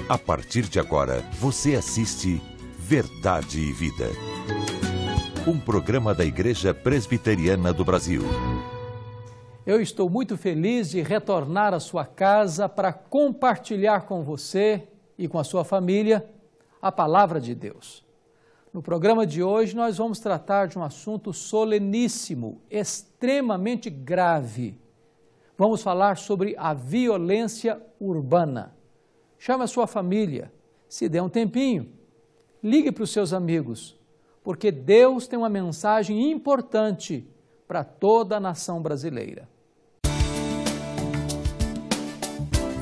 A partir de agora, você assiste Verdade e Vida. Um programa da Igreja Presbiteriana do Brasil. Eu estou muito feliz de retornar à sua casa para compartilhar com você e com a sua família a Palavra de Deus. No programa de hoje nós vamos tratar de um assunto soleníssimo, extremamente grave. Vamos falar sobre a violência urbana. Chame a sua família, se der um tempinho, ligue para os seus amigos, porque Deus tem uma mensagem importante para toda a nação brasileira.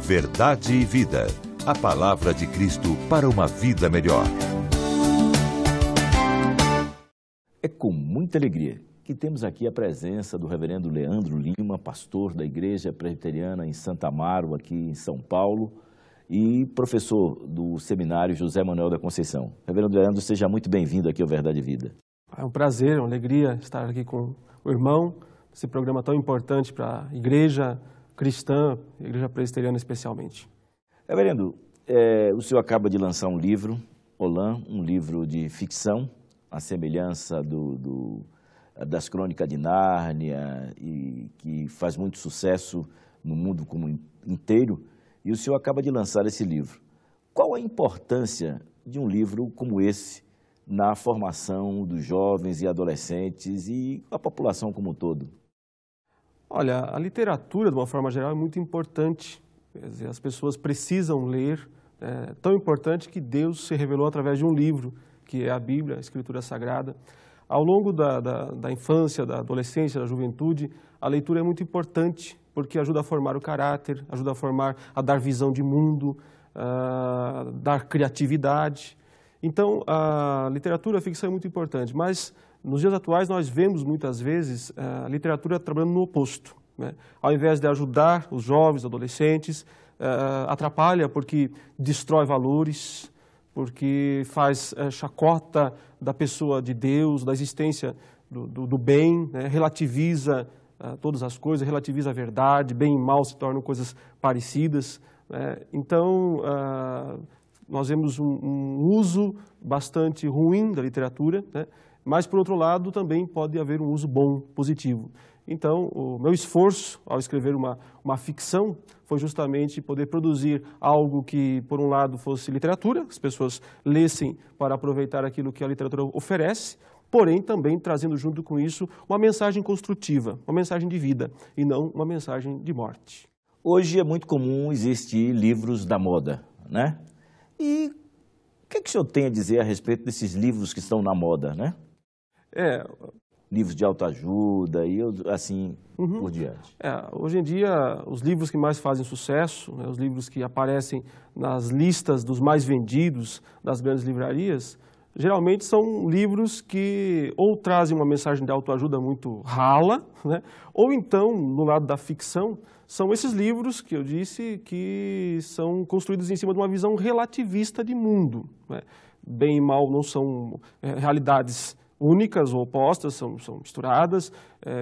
Verdade e Vida, a palavra de Cristo para uma vida melhor. É com muita alegria que temos aqui a presença do reverendo Leandro Lima, pastor da Igreja Presbiteriana em Santa Amaro, aqui em São Paulo, e professor do Seminário José Manuel da Conceição. Reverendo Leandro, seja muito bem-vindo aqui ao Verdade e Vida. É um prazer, uma alegria estar aqui com o irmão, esse programa tão importante para a Igreja Cristã, a Igreja Presbiteriana especialmente. Reverendo, o senhor acaba de lançar um livro, Olã, um livro de ficção, à semelhança das Crônicas de Nárnia, e que faz muito sucesso no mundo como inteiro, e o senhor acaba de lançar esse livro. Qual a importância de um livro como esse na formação dos jovens e adolescentes e a população como um todo? Olha, a literatura, de uma forma geral, é muito importante. Quer dizer, as pessoas precisam ler. É tão importante que Deus se revelou através de um livro, que é a Bíblia, a Escritura Sagrada. Ao longo da infância, da adolescência, da juventude, a leitura é muito importante, porque ajuda a formar o caráter, ajuda a dar visão de mundo, dar criatividade. Então, a literatura, a ficção é muito importante, mas nos dias atuais nós vemos muitas vezes a literatura trabalhando no oposto, né? Ao invés de ajudar os jovens, os adolescentes, atrapalha porque destrói valores, porque faz chacota da pessoa de Deus, da existência do bem, né? Relativiza todas as coisas, relativiza a verdade, bem e mal se tornam coisas parecidas, né? Então, nós vemos um uso bastante ruim da literatura, né? Mas, por outro lado, também pode haver um uso bom, positivo. Então, o meu esforço ao escrever uma ficção foi justamente poder produzir algo que, por um lado, fosse literatura, as pessoas lessem para aproveitar aquilo que a literatura oferece, porém também trazendo junto com isso uma mensagem construtiva, uma mensagem de vida e não uma mensagem de morte. Hoje é muito comum existir livros da moda, né? E o que o senhor tem a dizer a respeito desses livros que estão na moda, né? Livros de autoajuda e assim por diante. Hoje em dia, os livros que mais fazem sucesso, né, os livros que aparecem nas listas dos mais vendidos das grandes livrarias, geralmente são livros que ou trazem uma mensagem de autoajuda muito rala, né, ou então, no lado da ficção, são esses livros que eu disse que são construídos em cima de uma visão relativista de mundo, né? Bem e mal não são realidades únicas ou opostas, são misturadas,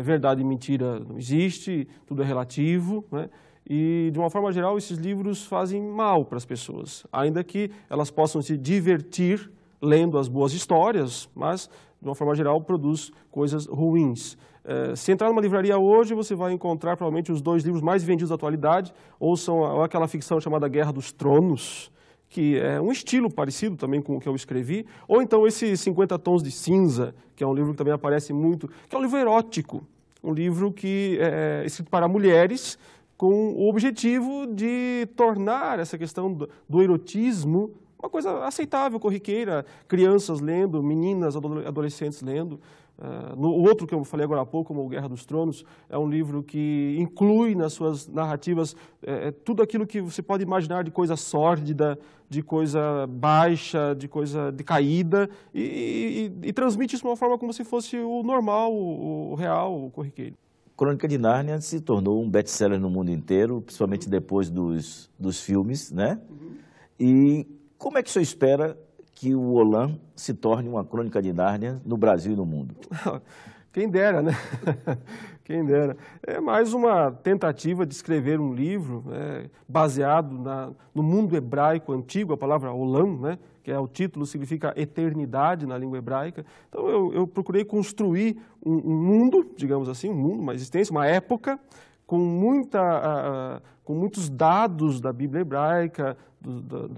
verdade e mentira não existe, tudo é relativo, né? E, de uma forma geral, esses livros fazem mal para as pessoas, ainda que elas possam se divertir lendo as boas histórias, mas, de uma forma geral, produz coisas ruins. Se entrar numa livraria hoje, você vai encontrar provavelmente os 2 livros mais vendidos da atualidade, ou aquela ficção chamada Guerra dos Tronos, que é um estilo parecido também com o que eu escrevi, ou então esse 50 Tons de Cinza, que é um livro que também aparece muito, que é um livro erótico, um livro que é escrito para mulheres, com o objetivo de tornar essa questão do erotismo uma coisa aceitável, corriqueira, crianças lendo, meninas, adolescentes lendo. O outro que eu falei agora há pouco, como o Guerra dos Tronos, é um livro que inclui nas suas narrativas tudo aquilo que você pode imaginar de coisa sórdida, de coisa baixa, de coisa decaída, e transmite isso de uma forma como se fosse o normal, o real, o corriqueiro. Crônica de Nárnia se tornou um best-seller no mundo inteiro, principalmente depois dos filmes, né? E como é que o senhor espera que o Olã se torne uma Crônica de Nárnia no Brasil e no mundo? Quem dera, né? Quem dera. É mais uma tentativa de escrever um livro baseado no mundo hebraico antigo, a palavra olam, né? Que é o título, significa eternidade na língua hebraica. Então eu procurei construir um mundo, digamos assim, um mundo, uma existência, uma época, com muitos dados da Bíblia hebraica,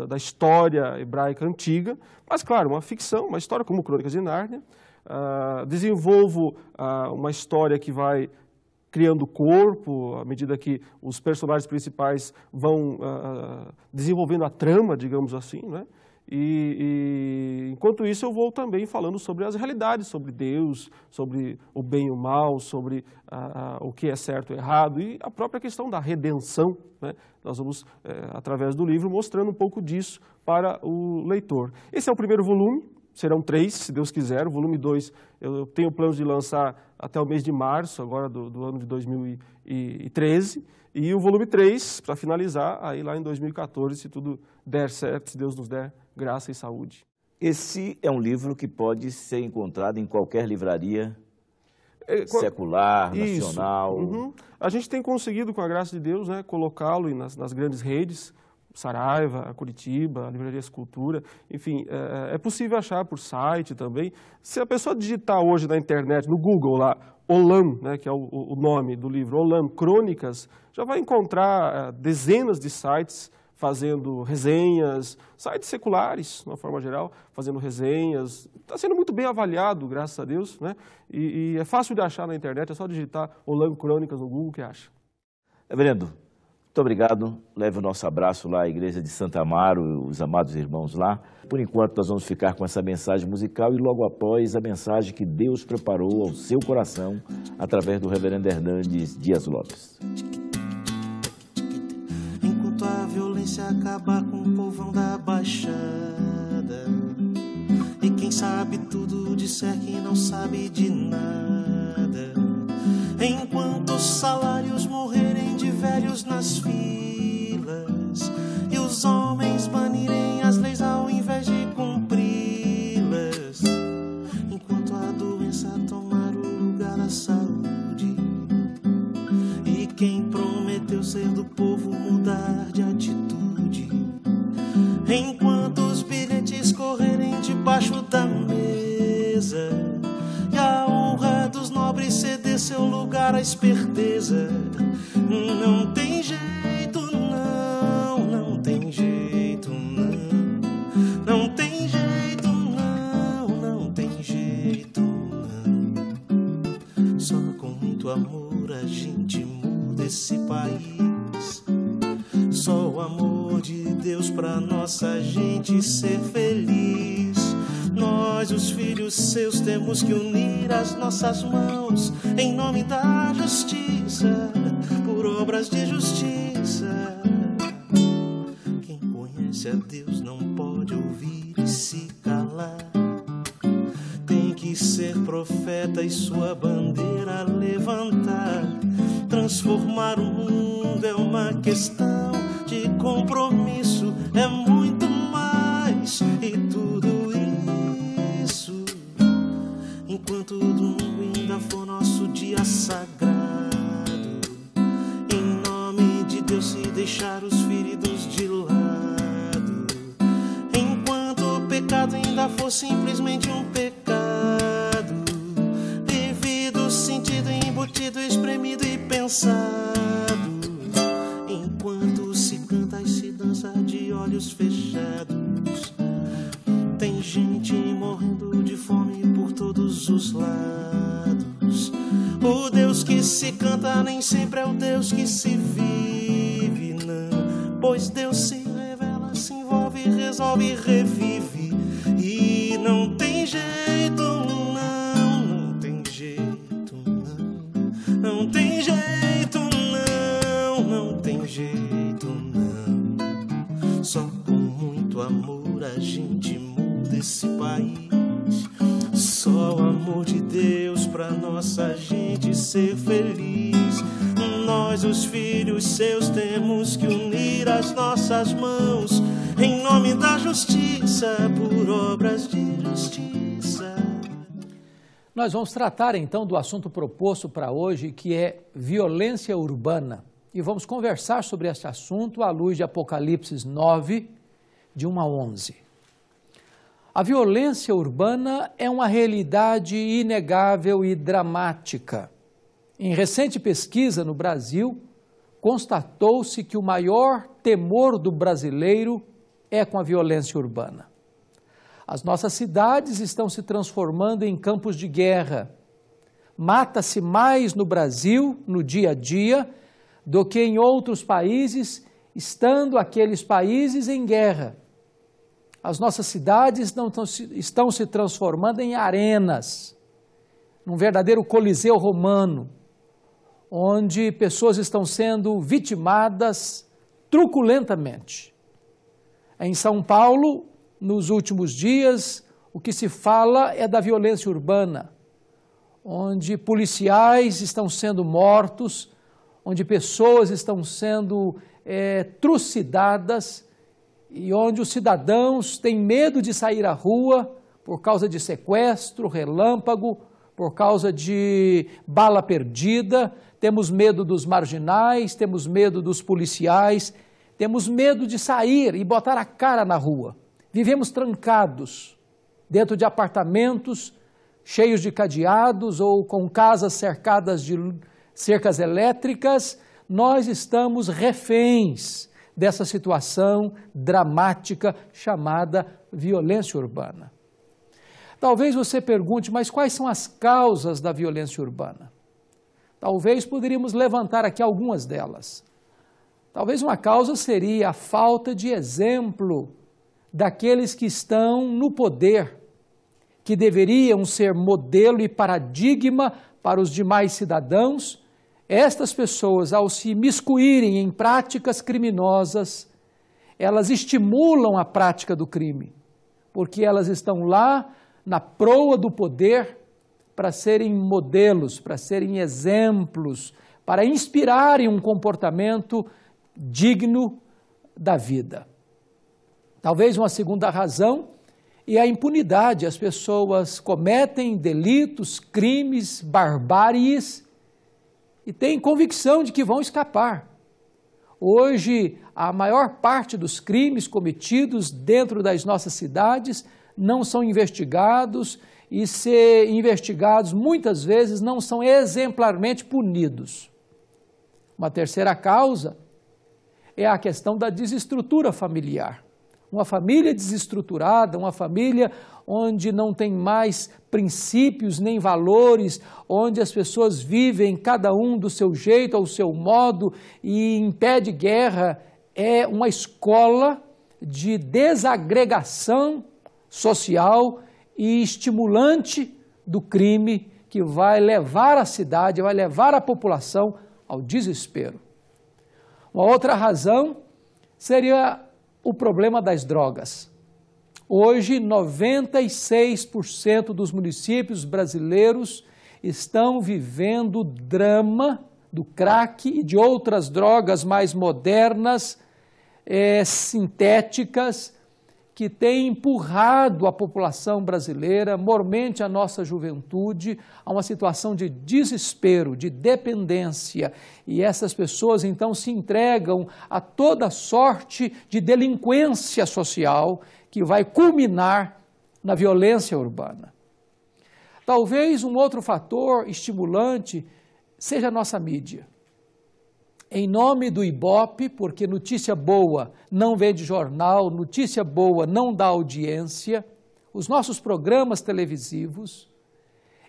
da história hebraica antiga, mas claro, uma ficção, uma história como Crônicas de Nárnia. Desenvolvo uma história que vai criando corpo, à medida que os personagens principais vão desenvolvendo a trama, digamos assim, né? E enquanto isso eu vou também falando sobre as realidades, sobre Deus, sobre o bem e o mal, sobre o que é certo e errado e a própria questão da redenção, né? Nós vamos, através do livro, mostrando um pouco disso para o leitor. Esse é o primeiro volume, serão 3, se Deus quiser. O volume 2 eu tenho planos de lançar até o mês de março, agora do ano de 2013. E o volume 3, para finalizar, aí lá em 2014, se tudo der certo, se Deus nos der graça e saúde. Esse é um livro que pode ser encontrado em qualquer livraria secular, nacional. Uhum. A gente tem conseguido, com a graça de Deus, né, colocá-lo nas grandes redes, Saraiva, Curitiba, Livrarias Cultura, enfim, é possível achar por site também. Se a pessoa digitar hoje na internet, no Google lá, Olam, né, que é o nome do livro, Olam Crônicas, já vai encontrar dezenas de sites fazendo resenhas, sites seculares, de uma forma geral, fazendo resenhas. Está sendo muito bem avaliado, graças a Deus, né? E é fácil de achar na internet, é só digitar Olam Crônicas no Google que acha. Reverendo, muito obrigado. Leve o nosso abraço lá à Igreja de Santa Amaro, os amados irmãos lá. Por enquanto, nós vamos ficar com essa mensagem musical e logo após a mensagem que Deus preparou ao seu coração através do Reverendo Hernandes Dias Lopes. Enquanto a violência acabar com o povão da Baixada e quem sabe tudo disser que não sabe de nada, enquanto os salários morrerem de velhos nas filas e os homens banirem as leis ao invés de cumpri-las, enquanto a doença tomar o lugar da saúde e quem prometeu ser do povo mudar de atitude, enquanto os bilhetes correrem debaixo da mesa e a honra dos nobres ceder seu lugar à esperteza, não tem jeito não, não tem jeito não, não tem jeito não, não tem jeito não. Só com muito amor a gente muda esse país, só o amor de Deus pra nossa gente ser feliz. Nós, os filhos seus, temos que unir as nossas mãos em nome da justiça, por obras de justiça. Quem conhece a Deus não pode ouvir e se calar, tem que ser profeta e sua bandeira levantar. Transformar o mundo é uma questão de compromisso, é muito mais e tudo isso enquanto o domingo ainda for nosso dia sagrado, em nome de Deus se deixar os feridos de lado, enquanto o pecado ainda for simplesmente um pecado, vivido, sentido, embutido, espremido e pensado, enquanto se canta e se dança de olhos fechados, tem gente morrendo de fome por todos os lados. O Deus que se canta nem sempre é o Deus que se vive, não, pois Deus se revela, se envolve, resolve e revive, e não tem jeito não, não tem jeito não, não tem jeito não, não tem jeito não. Só com muito amor a gente muda esse país, só o amor de Deus pra nossa gente ser feliz. Nós, os filhos seus, temos que unir as nossas mãos em nome da justiça, por obras de justiça. Nós vamos tratar então do assunto proposto para hoje, que é violência urbana. E vamos conversar sobre esse assunto à luz de Apocalipse 9, de 1 a 11. A violência urbana é uma realidade inegável e dramática. Em recente pesquisa no Brasil, constatou-se que o maior temor do brasileiro é com a violência urbana. As nossas cidades estão se transformando em campos de guerra. Mata-se mais no Brasil, no dia a dia, do que em outros países, estando aqueles países em guerra. As nossas cidades estão se transformando em arenas, num verdadeiro coliseu romano, onde pessoas estão sendo vitimadas truculentamente. Em São Paulo, nos últimos dias, o que se fala é da violência urbana, onde policiais estão sendo mortos, onde pessoas estão sendo trucidadas e onde os cidadãos têm medo de sair à rua por causa de sequestro, relâmpago, por causa de bala perdida. Temos medo dos marginais, temos medo dos policiais, temos medo de sair e botar a cara na rua. Vivemos trancados dentro de apartamentos cheios de cadeados ou com casas cercadas de cercas elétricas. Nós estamos reféns dessa situação dramática chamada violência urbana. Talvez você pergunte, mas quais são as causas da violência urbana? Talvez poderíamos levantar aqui algumas delas. Talvez uma causa seria a falta de exemplo daqueles que estão no poder, que deveriam ser modelo e paradigma para os demais cidadãos. Estas pessoas, ao se imiscuírem em práticas criminosas, elas estimulam a prática do crime, porque elas estão lá na proa do poder para serem modelos, para serem exemplos, para inspirarem um comportamento digno da vida. Talvez uma segunda razão é a impunidade. As pessoas cometem delitos, crimes, barbáries e têm convicção de que vão escapar. Hoje, a maior parte dos crimes cometidos dentro das nossas cidades não são investigados e, se investigados, muitas vezes não são exemplarmente punidos. Uma terceira causa é a questão da desestrutura familiar. Uma família desestruturada, uma família onde não tem mais princípios nem valores, onde as pessoas vivem cada um do seu jeito, ao seu modo, e em pé de guerra, é uma escola de desagregação social e estimulante do crime que vai levar a cidade, vai levar a população ao desespero. Uma outra razão seria o problema das drogas. Hoje, 96% dos municípios brasileiros estão vivendo o drama do crack e de outras drogas mais modernas, sintéticas, que têm empurrado a população brasileira, mormente a nossa juventude, a uma situação de desespero, de dependência. E essas pessoas então se entregam a toda sorte de delinquência social que vai culminar na violência urbana. Talvez um outro fator estimulante seja a nossa mídia. Em nome do Ibope, porque notícia boa não vende jornal, notícia boa não dá audiência, os nossos programas televisivos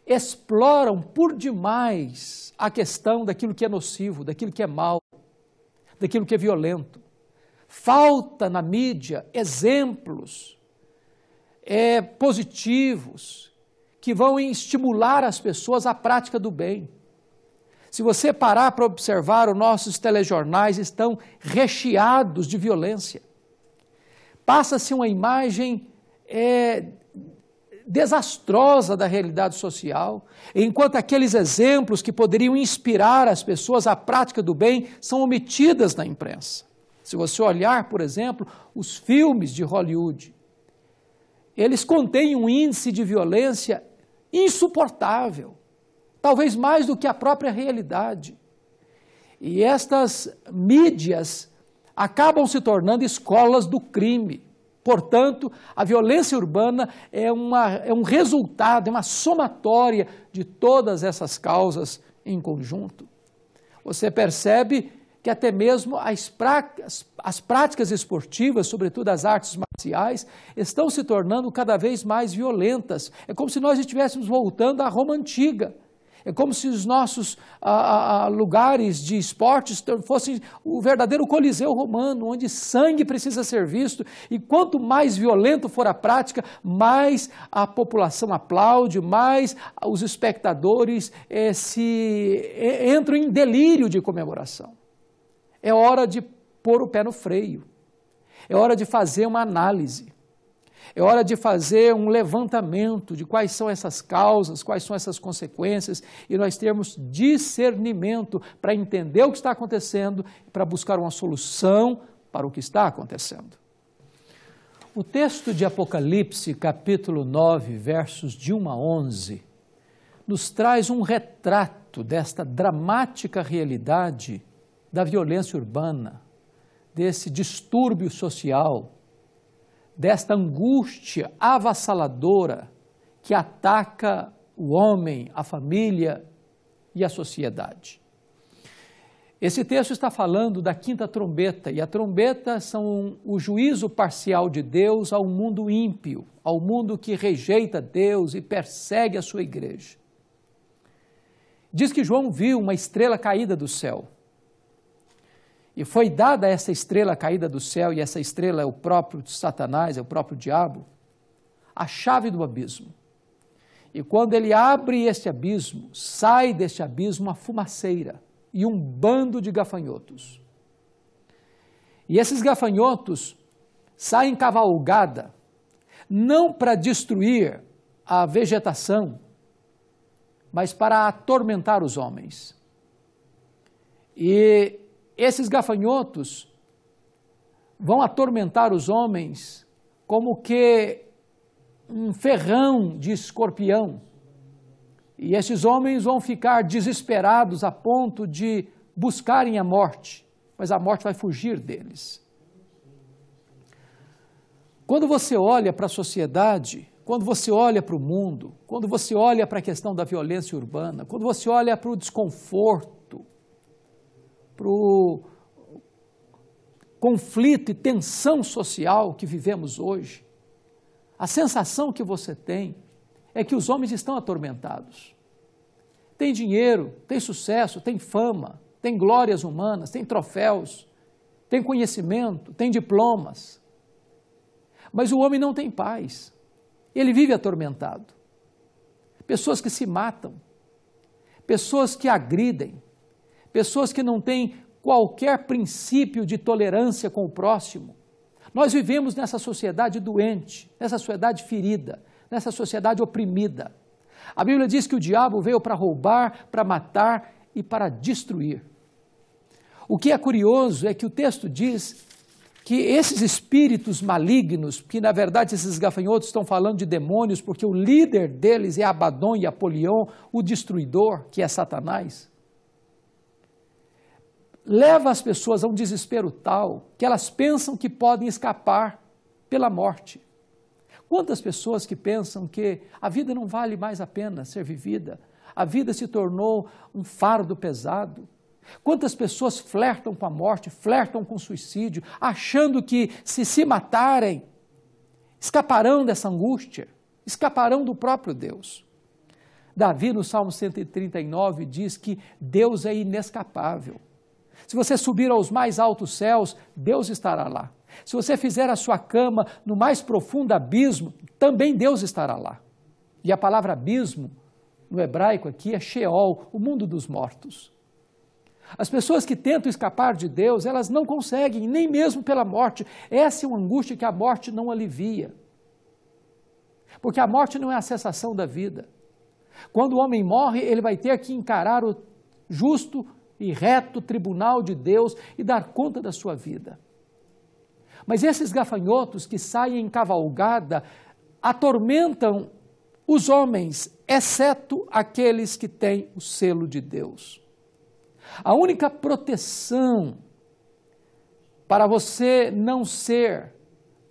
exploram por demais a questão daquilo que é nocivo, daquilo que é mau, daquilo que é violento. Falta na mídia exemplos positivos que vão estimular as pessoas à prática do bem. Se você parar para observar, os nossos telejornais estão recheados de violência. Passa-se uma imagem desastrosa da realidade social, enquanto aqueles exemplos que poderiam inspirar as pessoas à prática do bem são omitidas na imprensa. Se você olhar, por exemplo, os filmes de Hollywood, eles contêm um índice de violência insuportável, talvez mais do que a própria realidade. E estas mídias acabam se tornando escolas do crime. Portanto, a violência urbana é um resultado, é uma somatória de todas essas causas em conjunto. Você percebe que até mesmo as práticas esportivas, sobretudo as artes marciais, estão se tornando cada vez mais violentas. É como se nós estivéssemos voltando à Roma antiga. É como se os nossos lugares de esportes fossem o verdadeiro coliseu romano, onde sangue precisa ser visto, e quanto mais violento for a prática, mais a população aplaude, mais os espectadores entram em delírio de comemoração. É hora de pôr o pé no freio, é hora de fazer uma análise. É hora de fazer um levantamento de quais são essas causas, quais são essas consequências, e nós termos discernimento para entender o que está acontecendo e para buscar uma solução para o que está acontecendo. O texto de Apocalipse, capítulo 9, versos de 1 a 11, nos traz um retrato desta dramática realidade da violência urbana, desse distúrbio social, desta angústia avassaladora que ataca o homem, a família e a sociedade. Esse texto está falando da quinta trombeta, e a trombeta são o juízo parcial de Deus ao mundo ímpio, ao mundo que rejeita Deus e persegue a sua igreja. Diz que João viu uma estrela caída do céu. E foi dada essa estrela caída do céu, e essa estrela é o próprio Satanás, é o próprio diabo, a chave do abismo. E quando ele abre este abismo, sai deste abismo uma fumaceira e um bando de gafanhotos. E esses gafanhotos saem cavalgada, não para destruir a vegetação, mas para atormentar os homens. E esses gafanhotos vão atormentar os homens como que um ferrão de escorpião. E esses homens vão ficar desesperados a ponto de buscarem a morte, mas a morte vai fugir deles. Quando você olha para a sociedade, quando você olha para o mundo, quando você olha para a questão da violência urbana, quando você olha para o desconforto, para o conflito e tensão social que vivemos hoje, a sensação que você tem é que os homens estão atormentados. Tem dinheiro, tem sucesso, tem fama, tem glórias humanas, tem troféus, tem conhecimento, tem diplomas. Mas o homem não tem paz. Ele vive atormentado. Pessoas que se matam, pessoas que agridem, pessoas que não têm qualquer princípio de tolerância com o próximo. Nós vivemos nessa sociedade doente, nessa sociedade ferida, nessa sociedade oprimida. A Bíblia diz que o diabo veio para roubar, para matar e para destruir. O que é curioso é que o texto diz que esses espíritos malignos, que na verdade esses gafanhotos estão falando de demônios, porque o líder deles é Abaddon e Apolion, o destruidor, que é Satanás, leva as pessoas a um desespero tal que elas pensam que podem escapar pela morte. Quantas pessoas que pensam que a vida não vale mais a pena ser vivida, a vida se tornou um fardo pesado. Quantas pessoas flertam com a morte, flertam com o suicídio, achando que se matarem, escaparão dessa angústia, escaparão do próprio Deus. Davi, no Salmo 139, diz que Deus é inescapável. Se você subir aos mais altos céus, Deus estará lá. Se você fizer a sua cama no mais profundo abismo, também Deus estará lá. E a palavra abismo, no hebraico aqui, é Sheol, o mundo dos mortos. As pessoas que tentam escapar de Deus, elas não conseguem, nem mesmo pela morte. Essa é uma angústia que a morte não alivia. Porque a morte não é a cessação da vida. Quando o homem morre, ele vai ter que encarar o justo e reto tribunal de Deus e dar conta da sua vida. Mas esses gafanhotos que saem em cavalgada atormentam os homens, exceto aqueles que têm o selo de Deus. A única proteção para você não ser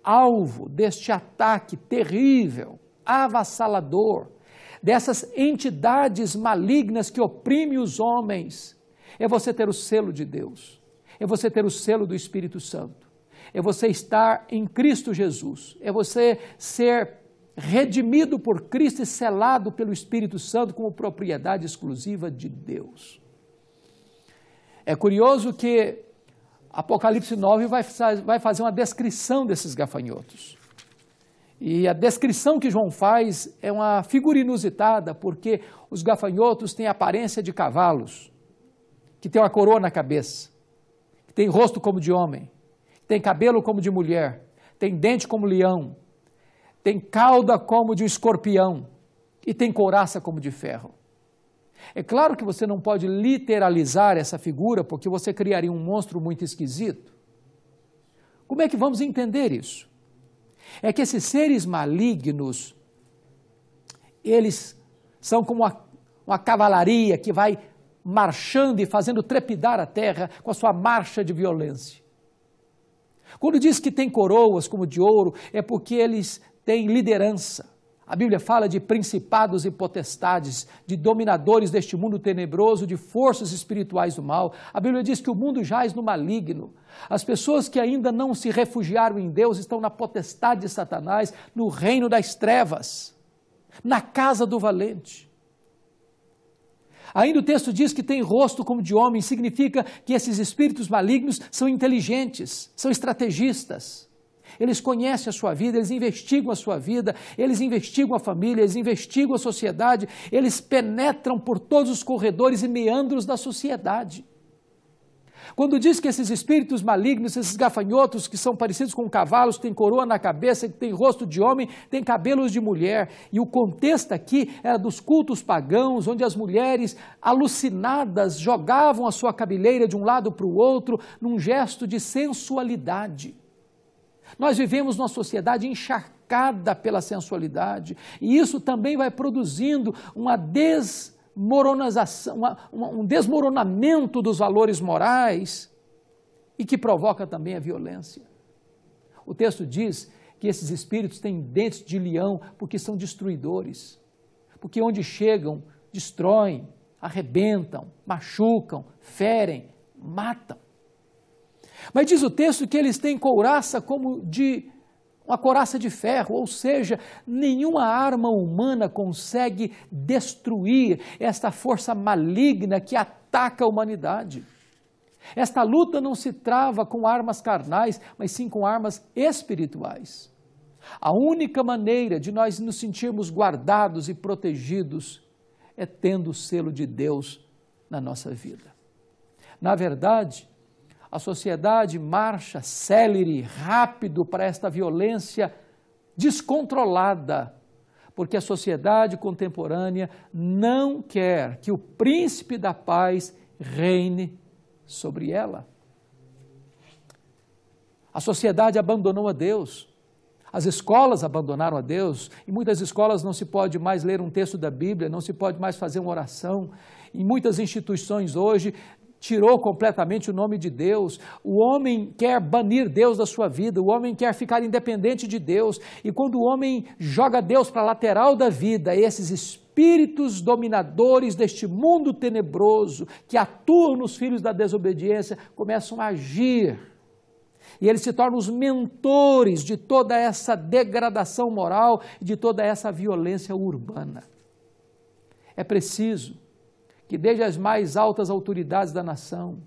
alvo deste ataque terrível, avassalador, dessas entidades malignas que oprimem os homens, é você ter o selo de Deus, é você ter o selo do Espírito Santo, é você estar em Cristo Jesus, é você ser redimido por Cristo e selado pelo Espírito Santo como propriedade exclusiva de Deus. É curioso que Apocalipse 9 vai fazer uma descrição desses gafanhotos. E a descrição que João faz é uma figura inusitada, porque os gafanhotos têm a aparência de cavalos, que têm uma coroa na cabeça, que têm rosto como de homem, que têm cabelo como de mulher, têm dente como leão, tem cauda como de um escorpião e tem couraça como de ferro. É claro que você não pode literalizar essa figura, porque você criaria um monstro muito esquisito. Como é que vamos entender isso? É que esses seres malignos, eles são como uma cavalaria que vai marchando e fazendo trepidar a terra com a sua marcha de violência. Quando diz que tem coroas como de ouro, é porque eles têm liderança. A Bíblia fala de principados e potestades, de dominadores deste mundo tenebroso, de forças espirituais do mal. A Bíblia diz que o mundo jaz no maligno. As pessoas que ainda não se refugiaram em Deus estão na potestade de Satanás, no reino das trevas, na casa do valente. Ainda o texto diz que tem rosto como de homem, significa que esses espíritos malignos são inteligentes, são estrategistas. Eles conhecem a sua vida, eles investigam a sua vida, eles investigam a família, eles investigam a sociedade, eles penetram por todos os corredores e meandros da sociedade. Quando diz que esses espíritos malignos, esses gafanhotos que são parecidos com cavalos, têm coroa na cabeça, que têm rosto de homem, têm cabelos de mulher, e o contexto aqui era dos cultos pagãos, onde as mulheres alucinadas jogavam a sua cabeleira de um lado para o outro, num gesto de sensualidade. Nós vivemos numa sociedade encharcada pela sensualidade, e isso também vai produzindo uma desmoronização, um desmoronamento dos valores morais e que provoca também a violência. O texto diz que esses espíritos têm dentes de leão porque são destruidores, porque onde chegam, destroem, arrebentam, machucam, ferem, matam. Mas diz o texto que eles têm couraça como de uma couraça de ferro, ou seja, nenhuma arma humana consegue destruir esta força maligna que ataca a humanidade. Esta luta não se trava com armas carnais, mas sim com armas espirituais. A única maneira de nós nos sentirmos guardados e protegidos é tendo o selo de Deus na nossa vida. Na verdade, a sociedade marcha célere, rápido para esta violência descontrolada, porque a sociedade contemporânea não quer que o príncipe da paz reine sobre ela. A sociedade abandonou a Deus, as escolas abandonaram a Deus, em muitas escolas não se pode mais ler um texto da Bíblia, não se pode mais fazer uma oração, em muitas instituições hoje tirou completamente o nome de Deus. O homem quer banir Deus da sua vida, o homem quer ficar independente de Deus, e quando o homem joga Deus para a lateral da vida, esses espíritos dominadores deste mundo tenebroso, que atuam nos filhos da desobediência, começam a agir, e eles se tornam os mentores de toda essa degradação moral e de toda essa violência urbana. É preciso que desde as mais altas autoridades da nação,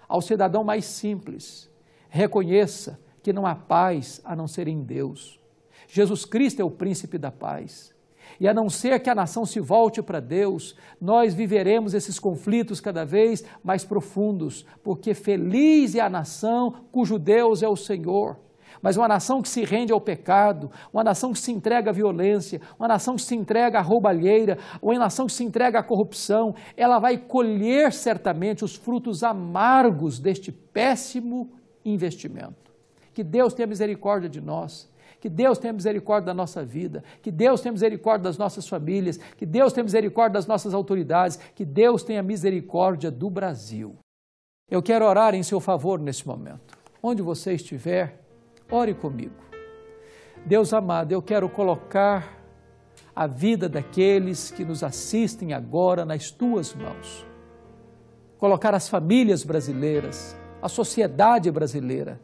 ao cidadão mais simples, reconheça que não há paz a não ser em Deus. Jesus Cristo é o príncipe da paz. E a não ser que a nação se volte para Deus, nós viveremos esses conflitos cada vez mais profundos, porque feliz é a nação cujo Deus é o Senhor. Mas uma nação que se rende ao pecado, uma nação que se entrega à violência, uma nação que se entrega à roubalheira, uma nação que se entrega à corrupção, ela vai colher certamente os frutos amargos deste péssimo investimento. Que Deus tenha misericórdia de nós, Que Deus tenha misericórdia da nossa vida, que Deus tenha misericórdia das nossas famílias, que Deus tenha misericórdia das nossas autoridades, que Deus tenha misericórdia do Brasil. Eu quero orar em seu favor nesse momento. Onde você estiver, ore comigo. Deus amado, eu quero colocar a vida daqueles que nos assistem agora nas tuas mãos. Colocar as famílias brasileiras, a sociedade brasileira,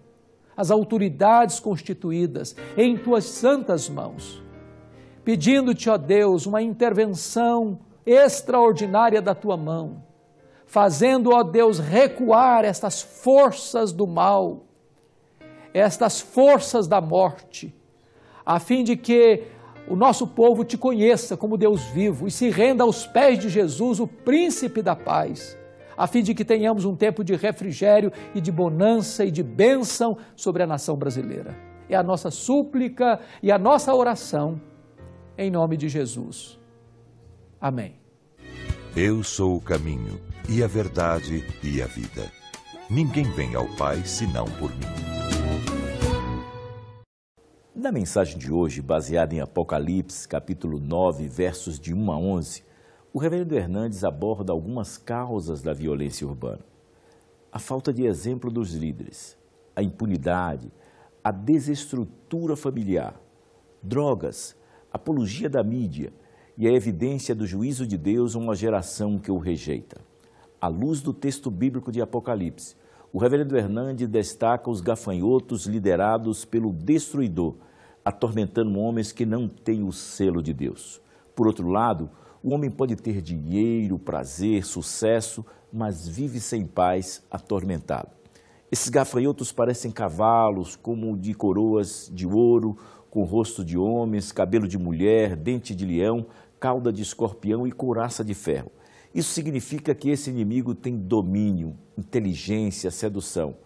as autoridades constituídas em tuas santas mãos, pedindo-te, ó Deus, uma intervenção extraordinária da tua mão, fazendo, ó Deus, recuar estas forças do mal, estas forças da morte, a fim de que o nosso povo te conheça como Deus vivo e se renda aos pés de Jesus, o príncipe da paz, a fim de que tenhamos um tempo de refrigério e de bonança e de bênção sobre a nação brasileira. É a nossa súplica e a nossa oração, em nome de Jesus. Amém. Eu sou o caminho, e a verdade e a vida. Ninguém vem ao Pai senão por mim. Na mensagem de hoje, baseada em Apocalipse, capítulo 9, versos de 1 a 11, o reverendo Hernandes aborda algumas causas da violência urbana. A falta de exemplo dos líderes, a impunidade, a desestrutura familiar, drogas, apologia da mídia e a evidência do juízo de Deus a uma geração que o rejeita. À luz do texto bíblico de Apocalipse, o reverendo Hernandes destaca os gafanhotos liderados pelo destruidor, atormentando homens que não têm o selo de Deus. Por outro lado, o homem pode ter dinheiro, prazer, sucesso, mas vive sem paz, atormentado. Esses gafanhotos parecem cavalos, como de coroas de ouro, com rosto de homens, cabelo de mulher, dente de leão, cauda de escorpião e couraça de ferro. Isso significa que esse inimigo tem domínio, inteligência, sedução,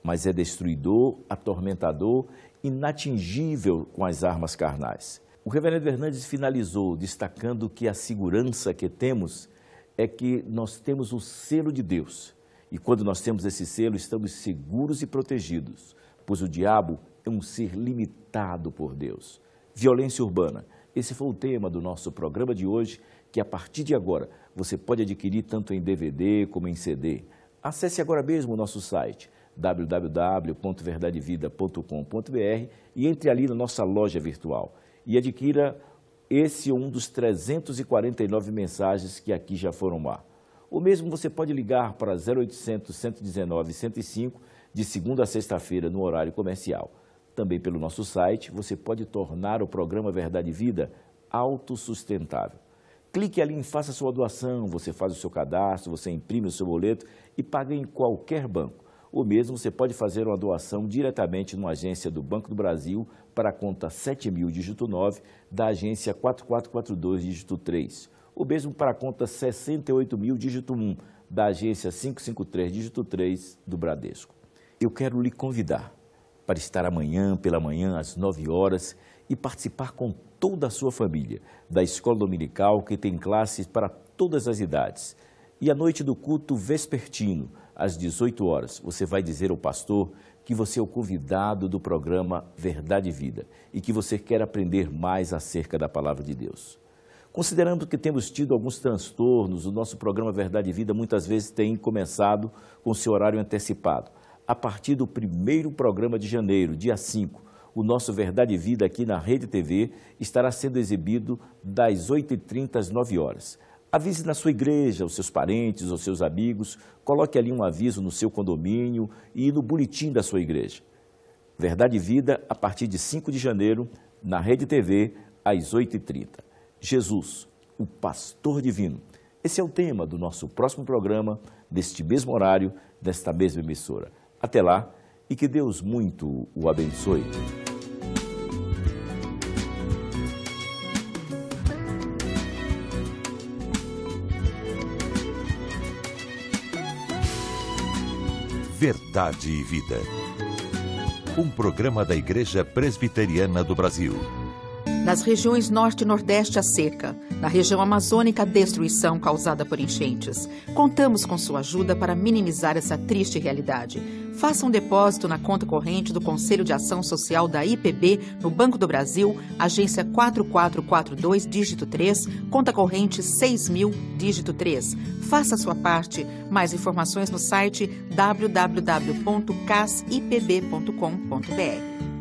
mas é destruidor, atormentador, inatingível com as armas carnais. O reverendo Hernandes finalizou destacando que a segurança que temos é que nós temos o selo de Deus. E quando nós temos esse selo, estamos seguros e protegidos, pois o diabo é um ser limitado por Deus. Violência urbana. Esse foi o tema do nosso programa de hoje, que a partir de agora você pode adquirir tanto em DVD como em CD. Acesse agora mesmo o nosso site www.verdadevida.com.br e entre ali na nossa loja virtual e adquira esse um dos 349 mensagens que aqui já foram ao ar. Ou mesmo você pode ligar para 0800 119 105 de segunda a sexta-feira no horário comercial. Também pelo nosso site você pode tornar o programa Verdade e Vida autossustentável. Clique ali em Faça Sua Doação, você faz o seu cadastro, você imprime o seu boleto e paga em qualquer banco. Ou mesmo você pode fazer uma doação diretamente numa agência do Banco do Brasil para a conta 7000, dígito 9, da agência 4442, dígito 3. Ou mesmo para a conta 68.000, dígito 1, da agência 553, dígito 3, do Bradesco. Eu quero lhe convidar para estar amanhã, pela manhã, às 9 horas, e participar com toda a sua família da Escola Dominical, que tem classes para todas as idades. E à noite do culto vespertino, às 18 horas, você vai dizer ao pastor que você é o convidado do programa Verdade e Vida e que você quer aprender mais acerca da Palavra de Deus. Considerando que temos tido alguns transtornos, o nosso programa Verdade e Vida muitas vezes tem começado com seu horário antecipado. A partir do primeiro programa de janeiro, dia 5, o nosso Verdade e Vida aqui na Rede TV estará sendo exibido das 8h30 às 9 horas. Avise na sua igreja, os seus parentes, os seus amigos, coloque ali um aviso no seu condomínio e no boletim da sua igreja. Verdade e Vida, a partir de 5 de janeiro, na Rede TV, às 8h30. Jesus, o pastor divino. Esse é o tema do nosso próximo programa, deste mesmo horário, desta mesma emissora. Até lá e que Deus muito o abençoe. Verdade e Vida. Um programa da Igreja Presbiteriana do Brasil. Nas regiões Norte e Nordeste, a seca. Na região amazônica, a destruição causada por enchentes. Contamos com sua ajuda para minimizar essa triste realidade. Faça um depósito na conta corrente do Conselho de Ação Social da IPB, no Banco do Brasil, agência 4442, dígito 3, conta corrente 6.000, dígito 3. Faça a sua parte. Mais informações no site www.casipb.com.br.